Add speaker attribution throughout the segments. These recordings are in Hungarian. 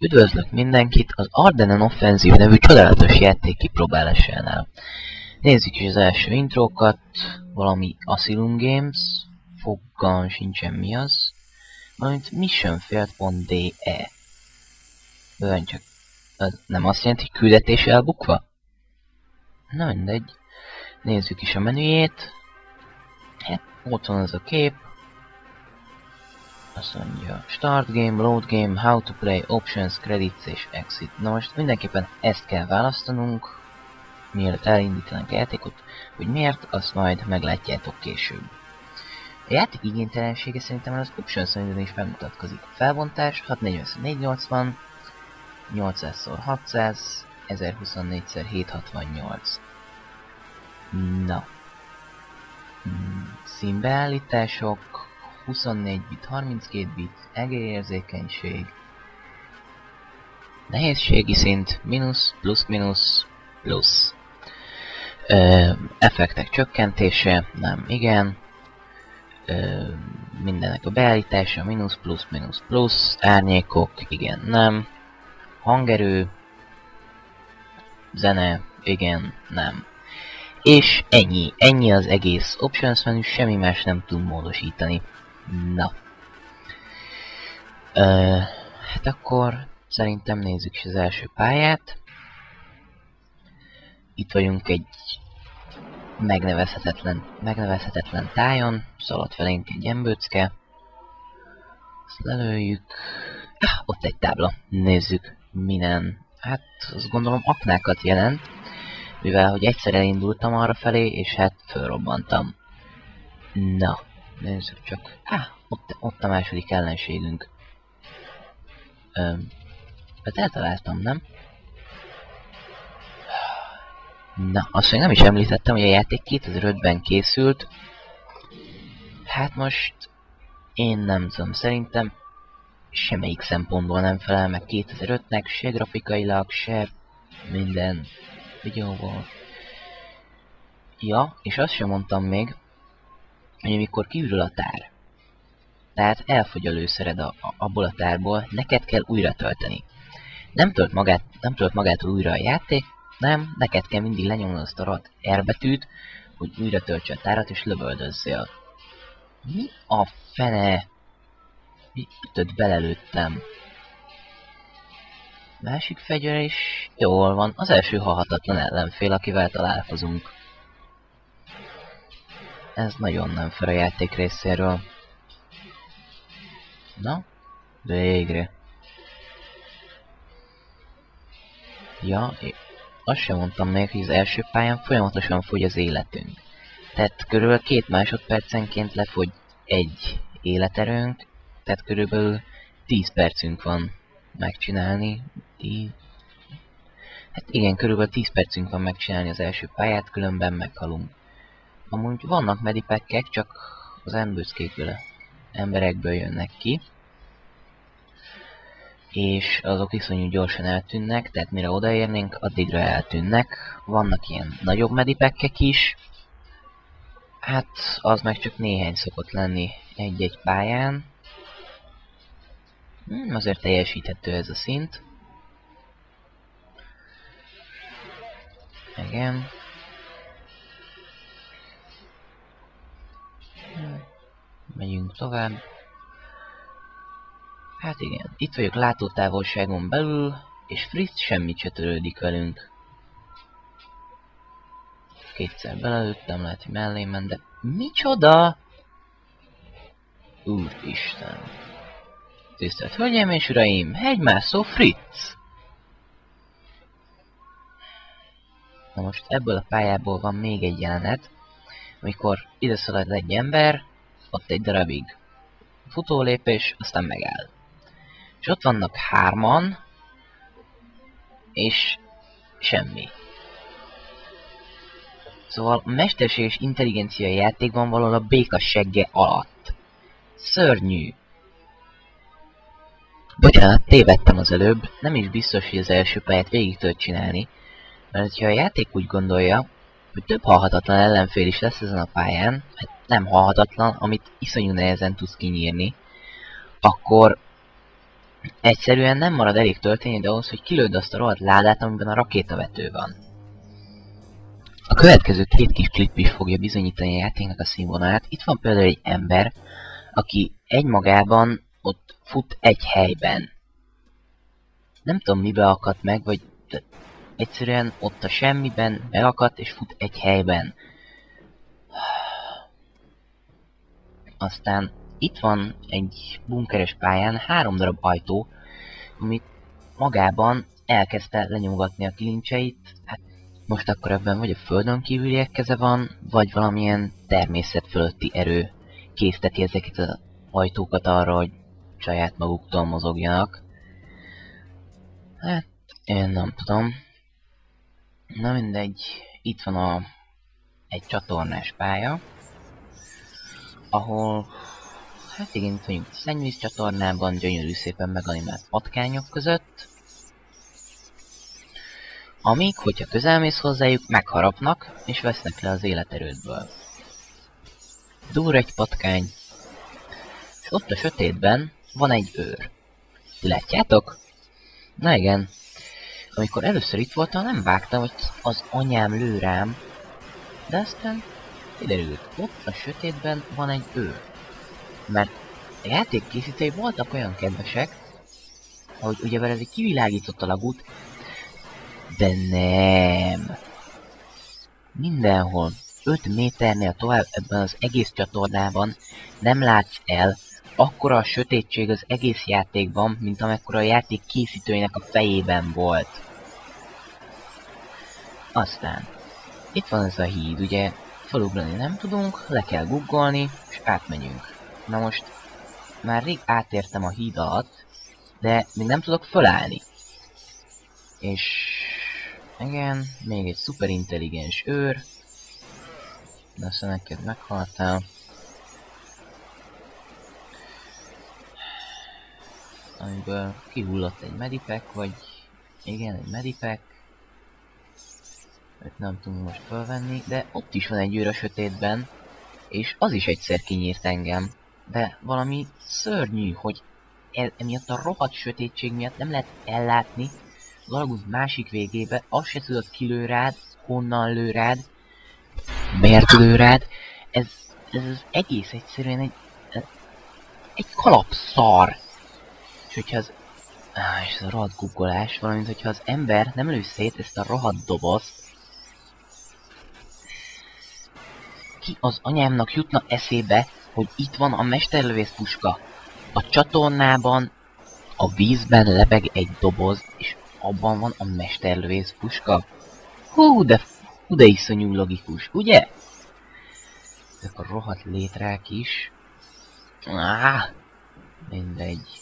Speaker 1: Üdvözlök mindenkit az Ardennen Offensive nevű csodálatos játék kipróbálásánál. Nézzük is az első intrókat, valami Asylum Games, fogalmam sincsen mi az, valamint missionfailed.de. Olyan csak, az nem azt jelenti, hogy küldetés elbukva? Na mindegy, nézzük is a menüjét. Hát, ott van az a kép. Azt mondja, Start Game, Load Game, How to Play, Options, Credits és Exit. Na most mindenképpen ezt kell választanunk, mielőtt elindítanak a játékot, hogy miért, azt majd meglátjátok később. A játék igénytelensége szerintem az Options szerint is megmutatkozik. A felbontás 640x480, 800x600, 1024x768. Na. Színbeállítások, 24 bit, 32 bit, egérérzékenység, nehézségi szint, mínusz, plusz, mínusz, plusz. Effektek csökkentése, nem, igen. Mindennek a beállítása, mínusz, plusz, mínusz, plusz, árnyékok, igen, nem. Hangerő, zene, igen, nem. És ennyi az egész options menü, semmi más nem tudunk módosítani. Na. Hát akkor szerintem nézzük is az első pályát. Itt vagyunk egy megnevezhetetlen tájon, szaladt felénk egy embőcke. Ezt lelőjük. Ott egy tábla. Nézzük, minden. Hát azt gondolom aknákat jelent, mivel hogy egyszer elindultam arra felé, és hát fölrobbantam. Na. Nézzük csak. Ott a második ellenségünk. Hát eltaláltam, nem? Na, azt még nem is említettem, hogy a játék 2005-ben készült. Hát most... Én nem tudom, szerintem semmelyik szempontból nem felel meg 2005-nek, se grafikailag, se minden videóból. Ja, és azt sem mondtam még, hogy amikor kiürül a tár, tehát elfogy a lőszered abból a tárból, neked kell újra tölteni. Nem tölt magától újra a játék, nem, neked kell mindig lenyomnod azt a R betűt, hogy újra töltse a tárat és lövöldözzél. Mi a fene? Mi ütött belelőttem? Másik fegyver is jól van, az első halhatatlan ellenfél, akivel találkozunk. Ez nagyon nem fel a játék részéről. Na, végre. Ja, azt sem mondtam még, hogy az első pályán folyamatosan fogy az életünk. Tehát körülbelül 2 másodpercenként lefogy egy életerőnk, tehát körülbelül 10 percünk van megcsinálni. Hát igen, körülbelül 10 percünk van megcsinálni az első pályát, különben meghalunk. Amúgy vannak medipackek, csak az emberekből jönnek ki. És azok iszonyú gyorsan eltűnnek, tehát mire odaérnénk, addigra eltűnnek. Vannak ilyen nagyobb medipackek is. Hát az meg csak néhány szokott lenni egy-egy pályán. Azért teljesíthető ez a szint. Igen. Megyünk tovább. Hát igen, itt vagyok látótávolságon belül, és Fritz semmit se törődik velünk. Kétszer belelőttem, lehet, hogy mellé ment, de micsoda? Úristen! Tisztelt Hölgyeim és Uraim, hegymászó Fritz! Na most ebből a pályából van még egy jelenet, amikor ide szalad egy ember, ott egy darabig futólépés, aztán megáll. És ott vannak 3-an, és semmi. Szóval a mesterséges intelligencia játékban valahol a béka segge alatt. Szörnyű. Bocsánat, tévedtem az előbb, nem is biztos, hogy az első pályát végig tudod csinálni, mert ha a játék úgy gondolja, hogy több halhatatlan ellenfél is lesz ezen a pályán, hát nem halhatatlan, amit iszonyú nehezen tudsz kinyírni, akkor Egyszerűen nem marad elég töltényed ahhoz, hogy kilőd azt a rohadt ládát, amiben a rakétavető van. A következő két kis klip is fogja bizonyítani a játéknak a színvonalát. Itt van például egy ember, aki egymagában ott fut egy helyben. Nem tudom, mibe akadt meg, vagy egyszerűen ott a semmiben beakadt és fut egy helyben. Aztán itt van egy bunkeres pályán 3 darab ajtó, amit magában elkezdte lenyomogatni a kilincseit. Hát most akkor ebben vagy a földön kívüliek keze van, vagy valamilyen természet fölötti erő készteti ezeket az ajtókat arra, hogy saját maguktól mozogjanak. Hát, én nem tudom. Na mindegy, itt van egy csatornás pálya, ahol, hát igen, itt vagyunk a szennyvíz csatornában, gyönyörű szépen meganimált patkányok között, amik, hogyha közelmész hozzájuk, megharapnak, és vesznek le az életerődből. Dur egy patkány, és ott a sötétben van egy őr. Ti látjátok? Na igen. Amikor először itt voltam, nem vágtam, hogy az anyám lő rám, de aztán kiderült, ott a sötétben van egy őr. Mert a játékkészítői voltak olyan kedvesek, hogy ugyebár ez egy kivilágított alagút, de nem. Mindenhol 5 méternél tovább ebben az egész csatornában nem látsz el akkora a sötétség az egész játékban, mint amekkora a játék készítőinek a fejében volt. Aztán itt van ez a híd, ugye felugrani nem tudunk, le kell googolni, és átmegyünk. Na most már rég átértem a híd alatt, de még nem tudok fölállni. És igen, még egy szuperintelligens őr. De aztán neked meghaltál. Amiből kihullott egy medipack, vagy igen, egy medipack. Őt nem tudunk most felvenni, de ott is van egy őr a sötétben, és az is egyszer kinyírt engem. De valami szörnyű, hogy emiatt a rohadt sötétség miatt nem lehet ellátni az alagút másik végébe, azt se tudod, ki lő rád, honnan lő rád, miért lő rád. Ez az egész egyszerűen egy kalapszar. És hogyha az... és ez a rohadt googolás, valamint hogyha az ember nem lő szét ezt a rohadt dobozt, ki az anyámnak jutna eszébe, hogy itt van a mesterlövész puska. A csatornában, a vízben lebeg egy doboz, és abban van a mesterlövész puska. Hú, de iszonyú logikus, ugye? Ezek a rohadt létrák is. Mindegy.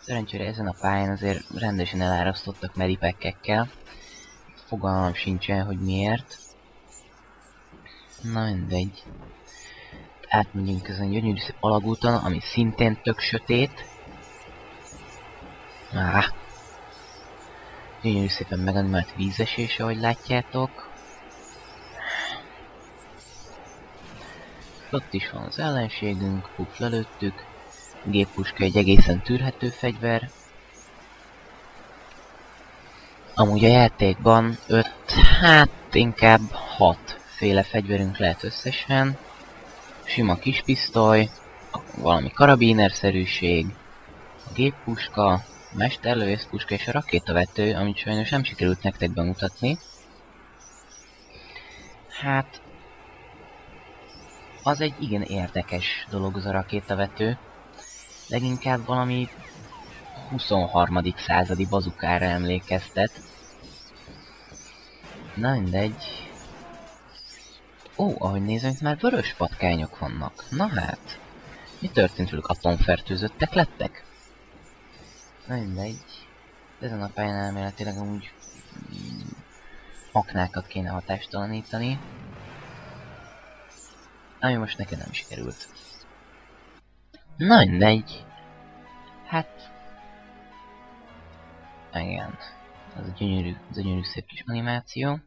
Speaker 1: Szerencsére ezen a pályán azért rendesen elárasztottak medipackekkel. Fogalmam sincsen, hogy miért. Na mindegy. Átmegyünk ezen gyönyörű szép alagúton, ami szintén tök sötét. Gyönyörű szépen meganimált vízesés, ahogy látjátok. Ott is van az ellenségünk, puff, lelőttük. A géppuska egy egészen tűrhető fegyver. Amúgy a játékban 5, hát inkább 6 féle fegyverünk lehet összesen. Sima kispisztoly, valami karabínerszerűség, a géppuska, a mesterlövészpuska és a rakétavető, amit sajnos nem sikerült nektek bemutatni. Hát... az egy igen érdekes dolog az a rakétavető. Leginkább valami 23. századi bazukára emlékeztet. Na mindegy. Ó, ahogy nézem, itt már vörös patkányok vannak. Na hát. Mi történt velük? Atomfertőzöttek lettek? Na mindegy. Ezen a pályán elméletileg amúgy aknákat kéne hatástalanítani. Ami most neked nem sikerült. Na mindegy. Hát... igen. Ez a gyönyörű szép kis animáció.